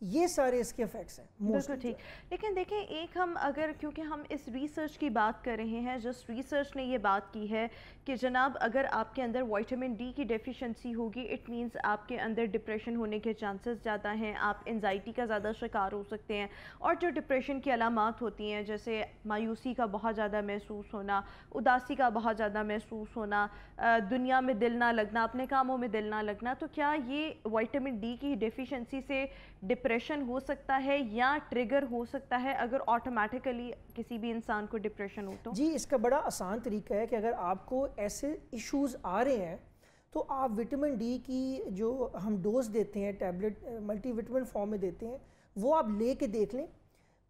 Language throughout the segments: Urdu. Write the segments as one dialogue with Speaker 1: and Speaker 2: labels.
Speaker 1: یہ سارے اس کے افیکٹس ہیں.
Speaker 2: بالکل ٹھیک. لیکن دیکھیں ایک ہم اگر کیونکہ ہم اس ریسرچ کی بات کر رہے ہیں، جس ریسرچ نے یہ بات کی ہے کہ جناب اگر آپ کے اندر وائٹامن ڈی کی ڈیفیشنسی ہوگی اٹ مینس آپ کے اندر ڈپریشن ہونے کے چانسز زیادہ ہیں، آپ انزائٹی کا زیادہ شکار ہو سکتے ہیں. اور جو ڈپریشن کی علامات ہوتی ہیں جیسے مایوسی کا بہت زیادہ محسوس ہونا، اداسی کا بہت زیادہ محسوس ہونا، دنیا میں دل نہ لگنا، اپنے کاموں میں دل نہ لگنا، تو کیا یہ وائٹامن ڈی کی ڈیفیشنسی سے ڈپریشن ہو سکتا ہے یا ٹریگر ہو سکتا ہے اگر آٹومیٹیکلی کسی بھی انسان کو ڈپریشن ہو تو؟
Speaker 1: جی اس کا بڑا آسان طریقہ ہے کہ اگر آپ کو ایسے ایشوز آ رہے ہیں تو آپ وٹامن ڈی کی جو ہم ڈوز دیتے ہیں ٹیبلٹ ملٹی وٹامن فارم میں دیتے ہیں وہ آپ لے کے دیکھ لیں.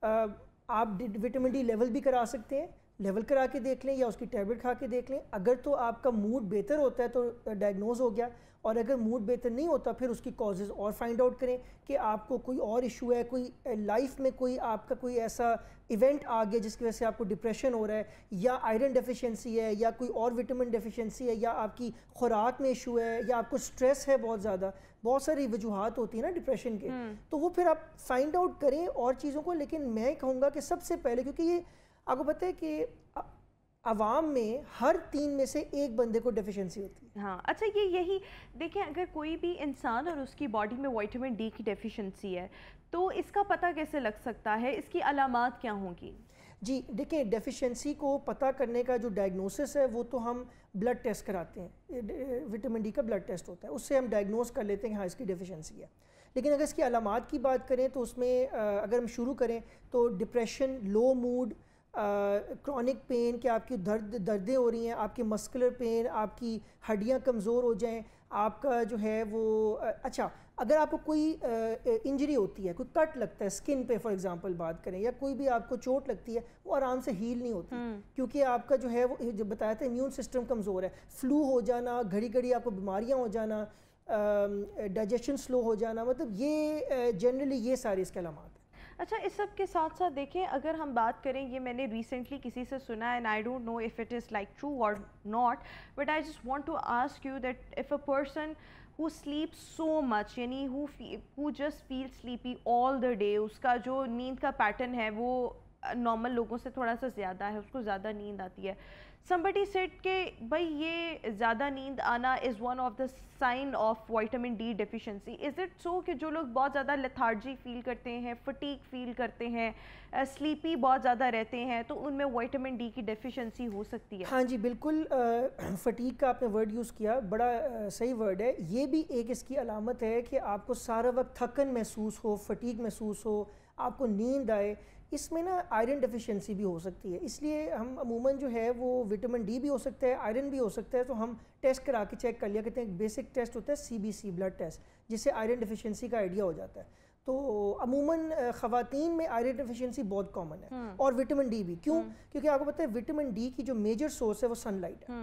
Speaker 1: آپ وٹامن ڈی لیول بھی کرا سکتے ہیں، لیول کرا کے دیکھ لیں یا اس کی ٹیبلٹ کھا کے دیکھ لیں. اگر تو آپ کا موڈ بہتر ہوتا ہے تو ڈائگنوز ہو گیا، اور اگر موڈ بہتر نہیں ہوتا پھر اس کی کازز اور فائنڈ آؤٹ کریں کہ آپ کو کوئی اور ایشو ہے، کوئی لائف میں کوئی آپ کا کوئی ایسا ایونٹ آ گیا جس کی وجہ سے آپ کو ڈپریشن ہو رہا ہے، یا آئرن ڈیفیشنسی ہے، یا کوئی اور وٹامن ڈیفیشنسی ہے، یا آپ کی خوراک میں ایشو ہے، یا آپ کو سٹریس ہے بہت زیادہ. بہت ساری وجوہات ہوتی ہیں نا ڈپریشن کے، تو وہ پھر آپ فائنڈ آؤٹ کریں اور چیزوں کو. لیکن میں کہوں گا کہ سب سے پہلے، کیونکہ یہ آپ کو پتہ ہے کہ عوام میں ہر 3 میں سے 1 بندے کو ڈیفیشنسی ہوتی ہے.
Speaker 2: ہاں اچھا، یہی دیکھیں اگر کوئی بھی انسان اور اس کی باڈی میں وائٹامن ڈی کی ڈیفیشنسی ہے تو اس کا پتہ کیسے لگ سکتا ہے، اس کی علامات کیا ہوں گی؟
Speaker 1: جی دیکھیں ڈیفیشنسی کو پتہ کرنے کا جو ڈائگنوسس ہے وہ تو ہم بلڈ ٹیسٹ کراتے ہیں، وٹامن ڈی کا بلڈ ٹیسٹ ہوتا ہے، اس سے ہم ڈائگنوز کر لیتے ہیں کہ ہاں اس کی ڈیفیشنسی ہے. لیکن اگر اس کی علامات کی بات کریں تو اس میں اگر ہم شروع کریں تو depression, low mood, chronic pain کہ آپ کی دردیں ہو رہی ہیں، آپ کی مسکولر پین، آپ کی ہڈیاں کمزور ہو جائیں، آپ کا جو ہے وہ اچھا اگر آپ کو کوئی انجری ہوتی ہے، کوئی کٹ لگتا ہے سکن پہ فار ایگزامپل بات کریں، یا کوئی بھی آپ کو چوٹ لگتی ہے وہ آرام سے ہیل نہیں ہوتی کیونکہ آپ کا جو ہے وہ جو بتایا تھا امیون سسٹم کمزور ہے. فلو ہو جانا، گھڑی گھڑی آپ کو بیماریاں ہو جانا، ڈائجیشن سلو ہو جانا، مطلب یہ جنرلی یہ ساری اس کے علامات ہیں.
Speaker 2: اچھا اس سب کے ساتھ ساتھ دیکھیں اگر ہم بات کریں، یہ میں نے ریسنٹلی کسی سے سنا ہے and I don't know if it is like true اور not, but I just want to ask you that if a person who sleeps so much یعنی who just feels sleepy all the day، اس کا جو نیند کا پیٹرن ہے وہ نارمل لوگوں سے تھوڑا سا زیادہ ہے، اس کو زیادہ نیند آتی ہے. somebody said کہ بھائی یہ زیادہ نیند آنا is one of the sign of vitamin D deficiency. is it so کہ جو لوگ بہت زیادہ lethargy فیل کرتے ہیں، fatigue فیل کرتے ہیں، سلیپی بہت زیادہ رہتے ہیں، تو ان میں وائٹامن ڈی کی ڈیفیشنسی ہو سکتی ہے؟
Speaker 1: ہاں جی بالکل، فٹیگ کا آپ نے ورڈ یوز کیا، بڑا صحیح ورڈ ہے. یہ بھی ایک اس کی علامت ہے کہ آپ کو سارا وقت تھکن محسوس ہو، فٹیگ محسوس ہو، آپ کو نیند آئے. اس میں نا آئرن ڈیفیشنسی بھی ہو سکتی ہے، اس لیے ہم عموماً جو ہے وہ وٹامن ڈی بھی ہو سکتا ہے، آئرن بھی ہو سکتا ہے، تو ہم ٹیسٹ کرا کے چیک کر لیا کرتے ہیں. ایک بیسک ٹیسٹ ہوتا ہے CBC بلڈ ٹیسٹ، جس سے آئرن ڈیفیشنسی کا آئیڈیا ہو جاتا ہے. تو عموماً خواتین میں آئرن ڈیفیشنسی بہت کامن ہے، اور وٹامن ڈی بھی. کیوں؟ کیونکہ آپ کو پتہ ہے وٹامن ڈی کی جو میجر سورس ہے وہ سن لائٹ ہے.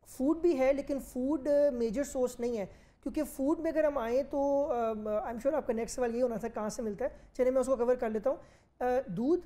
Speaker 1: فوڈ بھی ہے لیکن فوڈ میجر سورس نہیں ہے، کیونکہ فوڈ میں اگر ہم آئیں تو آئی ایم شیور آپ کا نیکسٹ سوال یہ ہونا تھا کہاں سے ملتا ہے، چلیے میں اس کو کور کر لیتا ہوں. دودھ،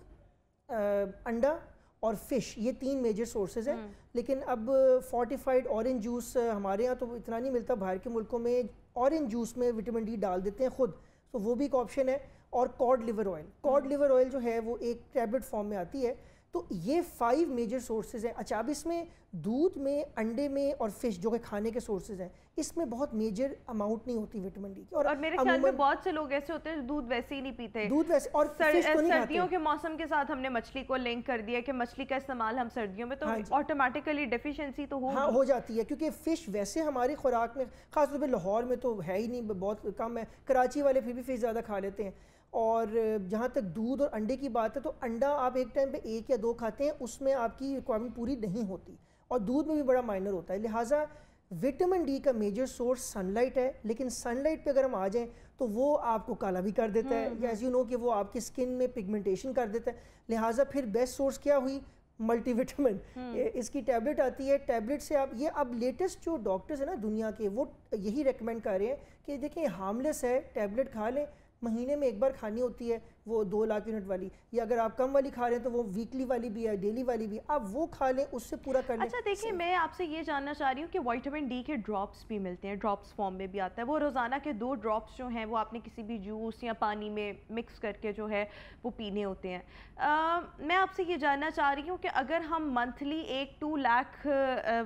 Speaker 1: انڈا اور فش، یہ 3 میجر سورسز ہیں. لیکن اب فورٹیفائڈ اورنج جوس ہمارے یہاں تو اتنا نہیں ملتا، باہر کے ملکوں میں اورنج جوس میں وٹامن ڈی ڈال دیتے ہیں خود، تو وہ بھی ایک آپشن ہے. اور cod liver oil, cod liver oil جو ہے وہ ایک ٹیبلٹ فارم میں آتی ہے. تو یہ 5 میجر سورسز ہیں. اچھا اب اس میں دودھ میں، انڈے میں اور فش جو کہ کھانے کے سورسز ہیں، اس میں بہت میجر اماؤنٹ نہیں ہوتی وٹامن ڈی کی.
Speaker 2: اور میرے خیال میں بہت سے لوگ ایسے ہوتے ہیں دودھ ویسے ہی نہیں پیتے،
Speaker 1: دودھ ویسے، اور
Speaker 2: سردیوں کے موسم کے ساتھ ہم نے مچھلی کو لنک کر دیا کہ مچھلی کا استعمال ہم سردیوں میں، تو آٹومیٹیکلی ڈیفیشنسی تو
Speaker 1: ہو جاتی ہے. کیونکہ فش ویسے ہماری خوراک میں، خاص طور پہ لاہور میں تو ہے ہی نہیں، بہت کم ہے. کراچی والے پھر بھی فش زیادہ کھا لیتے ہیں. اور جہاں تک دودھ اور انڈے کی بات ہے تو انڈا آپ ایک ٹائم پہ 1 یا 2 کھاتے ہیں، اس میں آپ کی ریکوائرمنٹ پوری نہیں ہوتی، اور دودھ میں بھی بڑا مائنر ہوتا ہے. لہٰذا وٹامن ڈی کا میجر سورس سن لائٹ ہے، لیکن سن لائٹ پہ اگر ہم آ جائیں تو وہ آپ کو کالا بھی کر دیتا ہے، یا ایز یو نو کہ وہ آپ کی اسکن میں پگمنٹیشن کر دیتا ہے. لہٰذا پھر بیسٹ سورس کیا ہوئی؟ Multi vitamin. اس کی ٹیبلٹ آتی ہے، ٹیبلٹ سے آپ یہ اب لیٹسٹ جو ڈاکٹرز ہیں نا دنیا کے، وہ یہی ریکمینڈ کر رہے ہیں کہ دیکھیں ہارملیس ہے، ٹیبلٹ کھا لیں، مہینے میں ایک بار کھانی ہوتی ہے وہ 2 لاکھ یونٹ والی, یا اگر آپ کم والی کھا رہے ہیں تو وہ ویکلی والی بھی ہے, ڈیلی والی بھی, آپ وہ کھا لیں, اس سے پورا کر لیں.
Speaker 2: اچھا دیکھیں, میں آپ سے یہ جاننا چاہ رہی ہوں کہ وائٹامن ڈی کے ڈراپس بھی ملتے ہیں, ڈراپس فارم میں بھی آتا ہے, وہ روزانہ کے 2 ڈراپس جو ہیں وہ آپ نے کسی بھی جوس یا پانی میں مکس کر کے جو ہے وہ پینے ہوتے ہیں. میں آپ سے یہ جاننا چاہ رہی ہوں کہ اگر ہم منتھلی ایک 2 لاکھ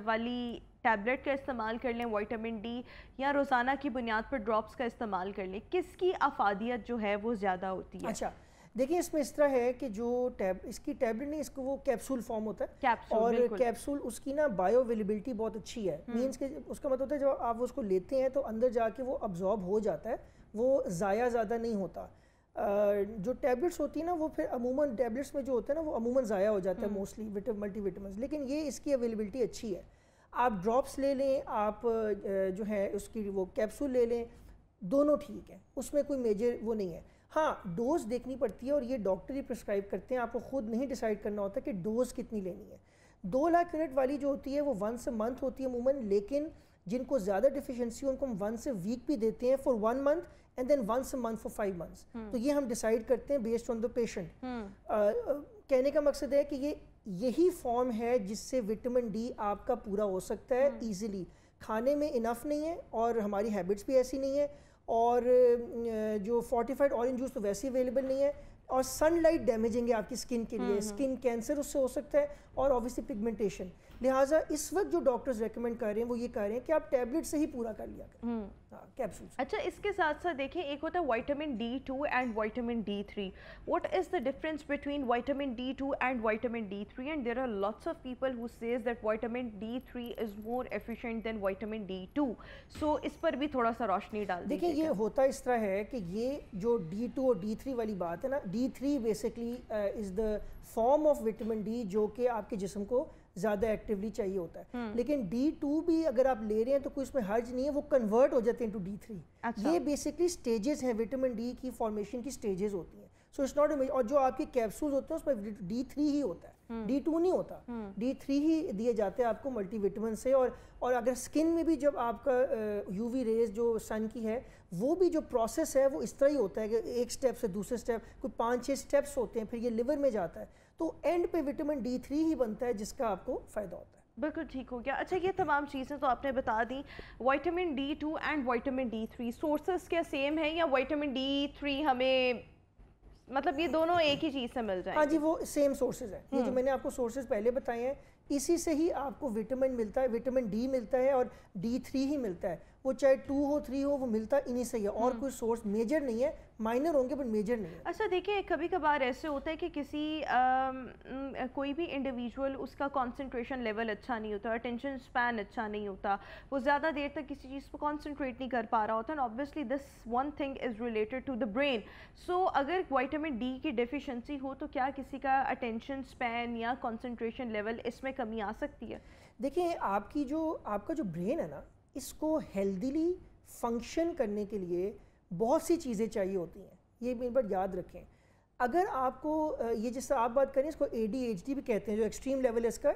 Speaker 2: والی ٹیبلٹ کا استعمال کر لیں وائٹامن ڈی, یا روزانہ کی بنیاد پر ڈراپس کا استعمال کر لیں, کس کی افادیت جو ہے وہ زیادہ ہوتی ہے؟
Speaker 1: اچھا دیکھیں, اس میں اس طرح ہے کہ جو اس کی ٹیبلٹ نہیں, اس کو وہ کیپسول فارم ہوتا ہے, اور کیپسول اس کی نا بایو اویلیبلٹی بہت اچھی ہے. مینس کہ اس کا مطلب ہوتا ہے جب آپ اس کو لیتے ہیں تو اندر جا کے وہ ابزارب ہو جاتا ہے, وہ ضائع زیادہ نہیں ہوتا. جو ٹیبلٹس ہوتی ہیں نا وہ پھر عموماً ٹیبلٹس میں جو ہوتا ہے نا وہ عموماً ضائع ہو جاتا ہے موسٹلی ملٹی وٹامنس, لیکن یہ اس کی اویلیبلٹی اچھی ہے. آپ ڈراپس لے لیں, آپ جو ہے اس کی وہ کیپسول لے لیں, دونوں ٹھیک ہیں, اس میں کوئی میجر وہ نہیں ہے. ہاں ڈوز دیکھنی پڑتی ہے, اور یہ ڈاکٹر ہی پرسکرائب کرتے ہیں, آپ کو خود نہیں ڈیسائیڈ کرنا ہوتا کہ ڈوز کتنی لینی ہے. 2 لاکھ یونٹ والی جو ہوتی ہے وہ ونس اے منتھ ہوتی ہے عموماً, لیکن جن کو زیادہ ڈیفیشنسی ان کو ہم ونس اے ویک بھی دیتے ہیں for 1 month and then once a month for 5 months. تو یہ ہم ڈیسائیڈ کرتے ہیں بیسڈ آن دا پیشنٹ. کہنے کا مقصد ہے کہ یہی فارم ہے جس سے وٹامن ڈی آپ کا پورا ہو سکتا ہے ایزیلی. کھانے میں انف نہیں ہے, اور ہماری ہیبٹس بھی ایسی نہیں ہے, اور جو فورٹیفائڈ اورنج جوس تو ویسے اویلیبل نہیں ہے, اور سن لائٹ ڈیمیجنگ ہے آپ کی اسکن کے لیے, اسکن کینسر اس سے ہو سکتا ہے, اور اوبویسلی پگمنٹیشن. لہٰذا اس وقت جو ڈاکٹرز ریکمینڈ کر رہے ہیں وہ یہ کہہ رہے ہیں کہ آپ ٹیبلٹ سے ہی پورا کر لیا کریں کیپسولز.
Speaker 2: اچھا, اس کے ساتھ ساتھ دیکھیں, ایک ہوتا ہے vitamin D2 and vitamin D3. What is the difference between vitamin D2 and vitamin D3, and there are lots of people who says that vitamin D3 is more efficient than vitamin D2. So اس پر بھی تھوڑا سا روشنی ڈال دیجیے.
Speaker 1: دیکھیں, یہ ہوتا اس طرح ہے کہ یہ جو D2 اور D3 والی بات ہے نا, D3 basically is the form of vitamin D جو کہ آپ کے جسم کو زیادہ ایکٹیولی چاہیے ہوتا ہے, لیکن D2 بھی اگر آپ لے رہے ہیں تو کوئی اس میں حرج نہیں ہے, وہ کنورٹ ہو جاتے ہیں انٹو D3. یہ بیسکلی سٹیجز ہیں, وٹامن ڈی کی فارمیشن کی سٹیجز ہوتی ہیں. سو اٹس ناٹ اے, اور جو آپ کے کیپسولز ہوتے ہیں اس میں D3 ہی ہوتا ہے, D2 نہیں ہوتا, D3 ہی دیے جاتے ہیں آپ کو ملٹی وٹامن سے. اور اگر اسکن میں بھی جب آپ کا یو وی ریز جو سن کی ہے وہ بھی جو پروسیس ہے وہ اس طرح ہی ہوتا ہے کہ ایک سٹیپ سے دوسرے سٹیپ کوئی 5-6 سٹیپس ہوتے ہیں, پھر یہ لیور میں جاتا ہے, تو اینڈ پہ وٹامن D3 ہی بنتا ہے جس کا آپ کو فائدہ ہوتا ہے.
Speaker 2: بالکل ٹھیک ہو گیا. اچھا, یہ تمام چیزیں تو آپ نے بتا دیں. Vitamin D2 and vitamin D3 sources کیا سیم ہیں, یا وائٹامن D3 ہمیں مطلب یہ دونوں ایک ہی چیز سے مل جائیں؟
Speaker 1: ہاں جی, وہ سیم سورسز ہیں. یہ جو میں نے آپ کو سورسز پہلے بتائے ہیں اسی سے ہی آپ کو وٹامن ملتا ہے, وٹامن ڈی ملتا ہے اور D3 ہی ملتا ہے. وہ چاہے 2 ہو 3 ہو, وہ ملتا انہی سے ہی ہے, اور کوئی سورس میجر نہیں ہے. مائنر ہوں گے بٹ میجر نہیں ہے.
Speaker 2: اچھا دیکھیں, کبھی کبھار ایسے ہوتا ہے کہ کسی کوئی بھی انڈیویجول اس کا کانسنٹریشن لیول اچھا نہیں ہوتا, اٹینشن اسپین اچھا نہیں ہوتا, وہ زیادہ دیر تک کسی چیز پہ کانسنٹریٹ نہیں کر پا رہا ہوتا, and obviously this one thing is related to the brain. سو اگر وائٹامن ڈی کی ڈیفیشنسی ہو تو کیا کسی کا اٹینشن اسپین یا کانسنٹریشن لیول اس میں کمی آ سکتی ہے؟
Speaker 1: دیکھیں, آپ کا جو برین ہے نا, اس کو ہیلدیلی فنکشن کرنے کے لیے بہت سی چیزیں چاہیے ہوتی ہیں, یہ میری بات یاد رکھیں. اگر آپ کو یہ جس سے آپ بات کریں اس کو ADHD بھی کہتے ہیں, جو ایکسٹریم لیول ہے اس کا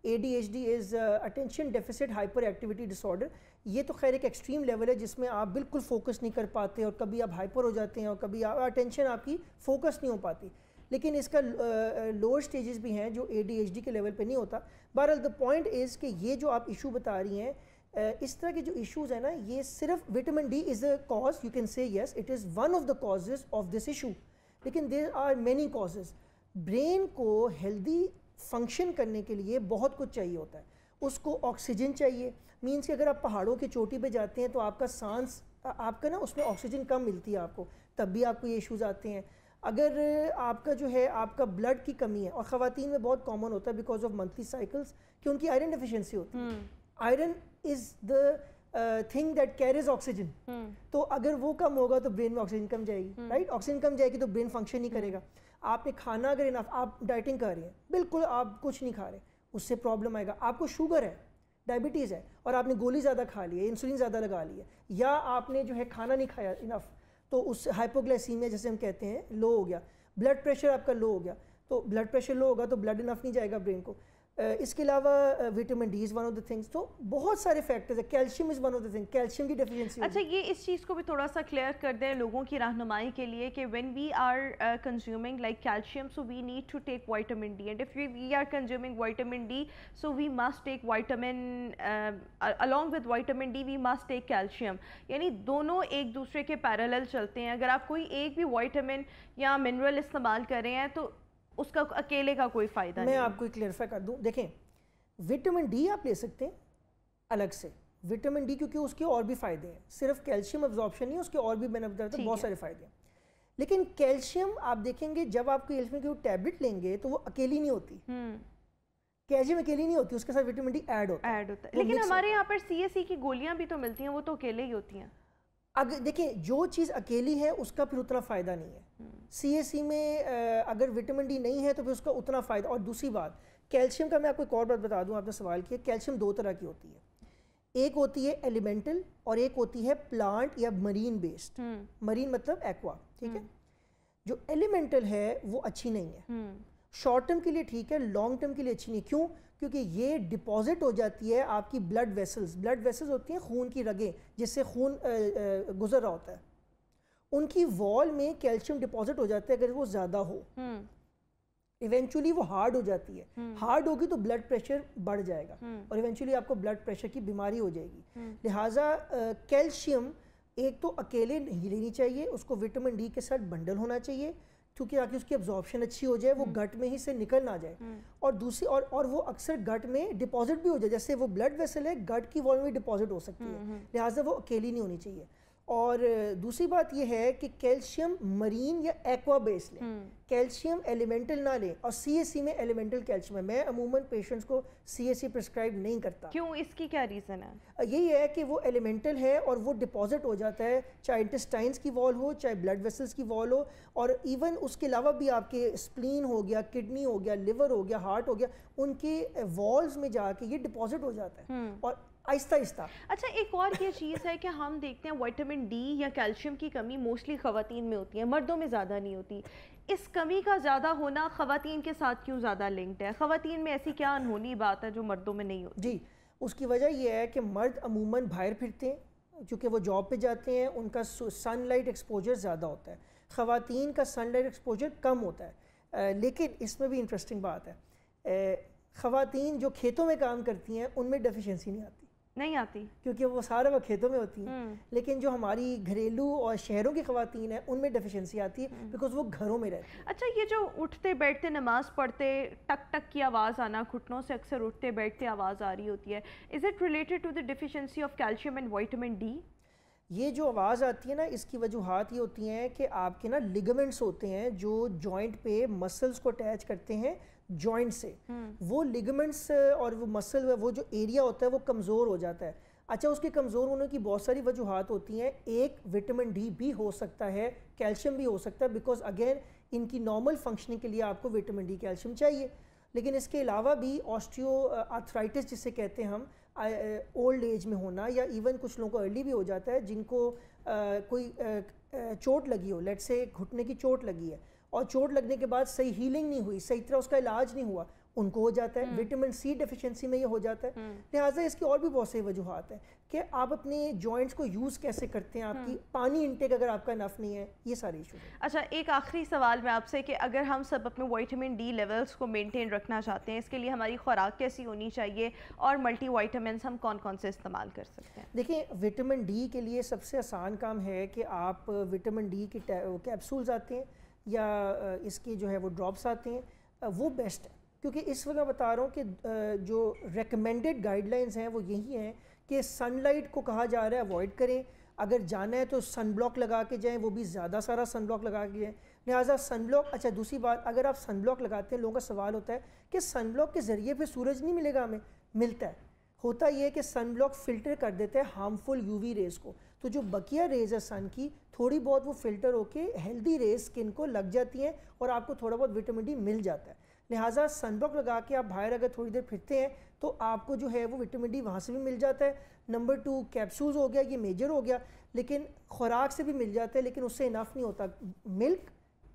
Speaker 1: ADHD از اٹینشن ڈیفیسٹ ہائپر ایکٹیویٹی ڈس آرڈر. یہ تو خیر ایک ایکسٹریم لیول ہے جس میں آپ بالکل فوکس نہیں کر پاتے, اور کبھی آپ ہائپر ہو جاتے ہیں اور کبھی اٹینشن آپ کی فوکس نہیں ہو پاتی. لیکن اس کا لوور سٹیجز بھی ہیں جو ADHD کے لیول پہ نہیں ہوتا. بہرحال دا پوائنٹ از کہ یہ جو آپ ایشو بتا رہی ہیں, اس طرح کے جو ایشوز ہیں نا, یہ صرف vitamin D is a cause, you can say yes it is one of the causes of this issue, لیکن there are many causes. Brain کو ہیلدی فنکشن کرنے کے لیے بہت کچھ چاہیے ہوتا ہے. اس کو آکسیجن چاہیے, مینس کہ اگر آپ پہاڑوں کی چوٹی پہ جاتے ہیں تو آپ کا سانس آپ کا نا اس میں آکسیجن کم ملتی ہے آپ کو, تب بھی آپ کو یہ ایشوز آتے ہیں. اگر آپ کا جو ہے آپ کا بلڈ کی کمی ہے, اور خواتین میں بہت کامن ہوتا ہے بیکاز آف منتھلی سائیکلس کہ ان کی آئرن ڈیفیشنسی ہوتی ہے. Iron is the thing that carries oxygen, تو اگر وہ کم ہوگا تو برین میں آکسیجن کم جائے گی, رائٹ. آکسیجن کم جائے گی تو برین فنکشن نہیں کرے گا. آپ نے کھانا اگر انف, آپ ڈائٹنگ کر رہے ہیں, بالکل آپ کچھ نہیں کھا رہے, اس سے پرابلم آئے گا. آپ کو شوگر ہے, ڈائبٹیز ہے, اور آپ نے گولی زیادہ کھا لی ہے, انسولین زیادہ لگا لی ہے, یا آپ نے جو ہے کھانا نہیں کھایا انف, تو اس سے ہائپوگلائسیمیا جیسے ہم کہتے ہیں لو ہو گیا. بلڈ پریشر آپ کا لو ہو گیا, تو بلڈ پریشر لو ہوگا تو بلڈ انف نہیں جائے گا برین کو. اس کے علاوہ vitamin D is one of the things. تو بہت سارے فیکٹرز ہیں. Calcium is one of the thing, calcium کی ڈیفیشنسی.
Speaker 2: اچھا یہ اس چیز کو بھی تھوڑا سا کلیئر کر دیں لوگوں کی رہنمائی کے لیے کہ when we are consuming like calcium so we need to take vitamin D, and if we are consuming vitamin D so we must take vitamin along with vitamin D we must take calcium, یعنی دونوں ایک دوسرے کے پیرالل چلتے ہیں. اگر آپ کوئی ایک بھی وائٹامن یا منرل استعمال کر رہے ہیں تو اس کا اکیلے کا کوئی فائدہ نہیں.
Speaker 1: میں آپ کو کلیئرفائی کر دوں. دیکھیں وٹامن ڈی آپ لے سکتے ہیں الگ سے, وٹامن ڈی کیونکہ اس کے اور بھی فائدے ہیں, صرف کیلشیم ابزارپشن نہیں, اس کے اور بھی میں نے بتایا بہت سارے فائدے ہیں. لیکن کیلشیم آپ دیکھیں گے جب آپ کیلشیم کی ٹیبلٹ لیں گے تو وہ اکیلی نہیں ہوتی, کیلشیم اکیلی نہیں ہوتی, اس کے ساتھ وٹامن ڈی ایڈ ہوتا ہے.
Speaker 2: لیکن ہمارے یہاں پر سی ایس سی کی گولیاں بھی تو ملتی ہیں, وہ تو اکیلے ہی ہوتی ہیں.
Speaker 1: اگر دیکھیں جو چیز اکیلی ہے اس کا پھر اتنا فائدہ نہیں ہے. سی ایس سی میں اگر وٹامن ڈی نہیں ہے تو پھر اس کا اتنا فائدہ. اور دوسری بات کیلشیم کا میں آپ کو ایک اور بات بتا دوں, آپ نے سوال کیا. کیلشیم دو طرح کی ہوتی ہے, ایک ہوتی ہے ایلیمنٹل اور ایک ہوتی ہے پلانٹ یا مرین بیسڈ. مرین مطلب ایکوا, ٹھیک ہے. جو ایلیمنٹل ہے وہ اچھی نہیں ہے, شارٹ ٹرم کے لیے ٹھیک ہے, لانگ ٹرم کے لیے اچھی نہیں. کیوں؟ کیونکہ یہ ڈپازٹ ہو جاتی ہے آپ کی بلڈ ویسلز. بلڈ ویسلز ہوتی ہیں خون کی رگیں جس سے خون گزر رہا ہوتا ہے, ان کی وال میں کیلشیم ڈپازٹ ہو جاتا ہے. اگر وہ زیادہ ہو ایونچولی وہ ہارڈ ہو جاتی ہے, ہارڈ ہوگی تو بلڈ پریشر بڑھ جائے گا اور ایونچولی آپ کو بلڈ پریشر کی بیماری ہو جائے گی. لہٰذا کیلشیم ایک تو اکیلے نہیں لینی چاہیے, اس کو وٹامن ڈی کے ساتھ بنڈل ہونا چاہیے کیونکہ تاکہ اس کی ابزارپشن اچھی ہو جائے, وہ گٹ میں ہی سے نکل نہ جائے. اور دوسری اور وہ اکثر گٹ میں ڈپازٹ بھی ہو جائے, جیسے وہ بلڈ ویسل ہے گٹ کی وال میں ڈپازٹ ہو سکتی ہے, لہٰذا وہ اکیلی نہیں ہونی چاہیے. اور دوسری بات یہ ہے کہ کیلشیم مرین یا ایکوا بیس لیں, کیلشیم ایلیمنٹل نہ لیں. اور سی ایس سی میں ایلیمنٹل کیلشیم ہے, میں عموماً پیشنٹس کو سی ایس سی پرسکرائب نہیں کرتا.
Speaker 2: کیوں, اس کی کیا ریزن ہے؟
Speaker 1: یہی ہے کہ وہ ایلیمنٹل ہے اور وہ ڈپازٹ ہو جاتا ہے, چاہے انٹسٹائنس کی وال ہو, چاہے بلڈ ویسلز کی وال ہو, اور ایون اس کے علاوہ بھی آپ کے اسپلین ہو گیا, کڈنی ہو گیا, لیور ہو گیا, ہارٹ ہو گیا, ان کی والز میں جا کے یہ ڈپازٹ ہو جاتا ہے اور آہستہ آہستہ.
Speaker 2: اچھا ایک اور یہ چیز ہے کہ ہم دیکھتے ہیں وائٹامن ڈی یا کیلشیم کی کمی موسٹلی خواتین میں ہوتی ہے, مردوں میں زیادہ نہیں ہوتی. اس کمی کا زیادہ ہونا خواتین کے ساتھ کیوں زیادہ لنکڈ ہے؟ خواتین میں ایسی کیا انہونی بات ہے جو مردوں میں نہیں ہوتی؟
Speaker 1: جی اس کی وجہ یہ ہے کہ مرد عموماً باہر پھرتے ہیں چونکہ وہ جاب پہ جاتے ہیں, ان کا سن لائٹ ایکسپوجر زیادہ ہوتا ہے, خواتین کا سن لائٹ ایکسپوجر کم ہوتا ہے. لیکن اس میں بھی انٹرسٹنگ بات ہے, خواتین جو کھیتوں میں کام کرتی ہیں ان میں ڈیفیشنسی نہیں آتی کیونکہ وہ سارے وہ کھیتوں میں ہوتی ہیں. لیکن جو ہماری گھریلو اور شہروں کی خواتین ہیں ان میں ڈیفیشنسی آتی ہے بیکاز وہ گھروں میں رہتی ہیں.
Speaker 2: اچھا یہ جو اٹھتے بیٹھتے نماز پڑھتے ٹک ٹک کی آواز آنا, گھٹنوں سے اکثر اٹھتے بیٹھتے آواز آ رہی ہوتی ہے, is it related to the deficiency of calcium and vitamin D?
Speaker 1: یہ جو آواز آتی ہے نا, اس کی وجوہات یہ ہوتی ہیں کہ آپ کے نا لیگمنٹس ہوتے ہیں جو جوائنٹ پہ مسلز کو اٹیچ کرتے ہیں جوائنٹ سے, وہ لیگمنٹس اور وہ مسل وہ جو ایریا ہوتا ہے وہ کمزور ہو جاتا ہے. اچھا اس کے کمزور ہونے کی بہت ساری وجوہات ہوتی ہیں, ایک وٹامن ڈی بھی ہو سکتا ہے, کیلشیم بھی ہو سکتا ہے, بیکاز اگین ان کی نارمل فنکشننگ کے لیے آپ کو وٹامن ڈی کیلشیم چاہیے. لیکن اس کے علاوہ بھی آسٹریو آرتھرائٹس جسے کہتے ہیں ہم, اولڈ ایج میں ہونا, یا ایون کچھ لوگوں کو ارلی بھی ہو جاتا ہے جن کو کوئی چوٹ لگی ہو, لیٹ سے گھٹنے کی چوٹ لگی ہے اور چوٹ لگنے کے بعد صحیح ہیلنگ نہیں ہوئی, صحیح طرح اس کا علاج نہیں ہوا, ان کو ہو جاتا ہے. وٹامن سی ڈیفیشنسی میں یہ ہو جاتا ہے. لہٰذا اس کی اور بھی بہت سی وجوہات ہیں کہ آپ اپنے جوائنٹس کو یوز کیسے کرتے ہیں, آپ کی پانی انٹیک اگر آپ کا انف نہیں ہے, یہ سارے ایشو ہیں.
Speaker 2: اچھا ایک آخری سوال میں آپ سے کہ اگر ہم سب اپنے وائٹامن ڈی لیولز کو مینٹین رکھنا چاہتے ہیں, اس کے لیے ہماری خوراک کیسی ہونی چاہیے اور ملٹی وائٹامنس ہم کون کون سے استعمال کر سکتے ہیں؟
Speaker 1: دیکھیں وٹامن ڈی کے لیے سب سے آسان کام ہے کہ آپ وٹامن ڈی کے کیپسولز آتے ہیں یا اس کی جو ہے وہ ڈراپس آتے ہیں, وہ بیسٹ ہے. کیونکہ اس وقت میں بتا رہا ہوں کہ جو ریکمینڈڈ گائیڈ لائنز ہیں وہ یہی ہیں کہ سن لائٹ کو کہا جا رہا ہے اوائڈ کریں, اگر جانا ہے تو سن بلاک لگا کے جائیں, وہ بھی زیادہ سارا سن بلاک لگا کے جائیں. لہٰذا سن بلاک, اچھا دوسری بات, اگر آپ سن بلاک لگاتے ہیں, لوگوں کا سوال ہوتا ہے کہ سن بلاک کے ذریعے پہ سورج نہیں ملے گا ہمیں. ملتا ہے. ہوتا یہ ہے کہ سن بلاک فلٹر کر دیتا ہے ہارمفل یو وی ریز کو, تو جو بقیہ ریز ہے سن کی تھوڑی بہت وہ فلٹر ہو کے ہیلدی ریز اسکن کو لگ جاتی ہیں اور آپ کو تھوڑا بہت وٹامن ڈی مل جاتا ہے. لہٰذا سن بلاک لگا کے آپ باہر اگر تھوڑی دیر پھرتے ہیں تو آپ کو جو ہے وہ وٹامن ڈی وہاں سے بھی مل جاتا ہے. نمبر 2 کیپسولز ہو گیا, یہ میجر ہو گیا, لیکن خوراک سے بھی مل جاتا ہے, لیکن اس سے انف نہیں ہوتا. ملک,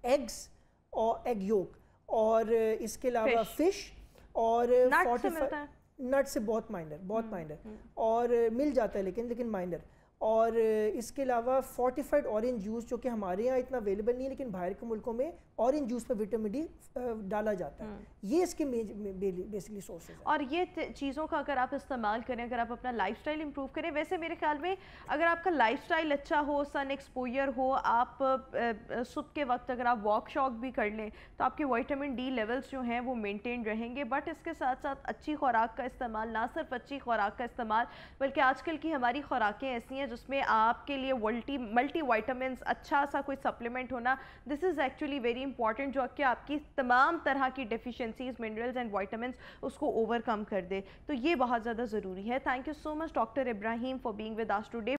Speaker 1: ایگز اور ایگ یولک, اور اس کے علاوہ فش, اور
Speaker 2: نٹ سے ملتا ہے؟
Speaker 1: نٹ سے بہت مائنر اور مل جاتا ہے لیکن مائنر. اور اس کے علاوہ فورٹیفائڈ اورنج جوس جو کہ ہمارے یہاں اتنا اویلیبل نہیں ہے لیکن باہر کے ملکوں میں اورنج جوس پہ وٹامن ڈی ڈالا جاتا ہے. یہ اس کے بیسکلی سورسز ہیں.
Speaker 2: اور یہ چیزوں کا اگر آپ استعمال کریں, اگر آپ اپنا لائف سٹائل امپروو کریں, ویسے میرے خیال میں اگر آپ کا لائف سٹائل اچھا ہو, سن ایکسپوجر ہو, آپ صبح کے وقت اگر آپ واک شاک بھی کر لیں تو آپ کے وائٹامن ڈی لیولز جو ہیں وہ مینٹین رہیں گے. بٹ اس کے ساتھ ساتھ اچھی خوراک کا استعمال, نہ صرف اچھی خوراک کا استعمال بلکہ آج کل کی ہماری خوراکیں ایسی ہیں جس میں آپ کے لیے ملٹی وائٹامنس, اچھا سا کوئی سپلیمنٹ ہونا, دس از ایکچولی ویری امپورٹنٹ, جو کہ آپ کی تمام طرح کی ڈیفیشنسیز, منرلز اینڈ وائٹامنس اس کو اوور کم کر دے. تو یہ بہت زیادہ ضروری ہے. Thank you so much doctor Ibrahim for being with us today.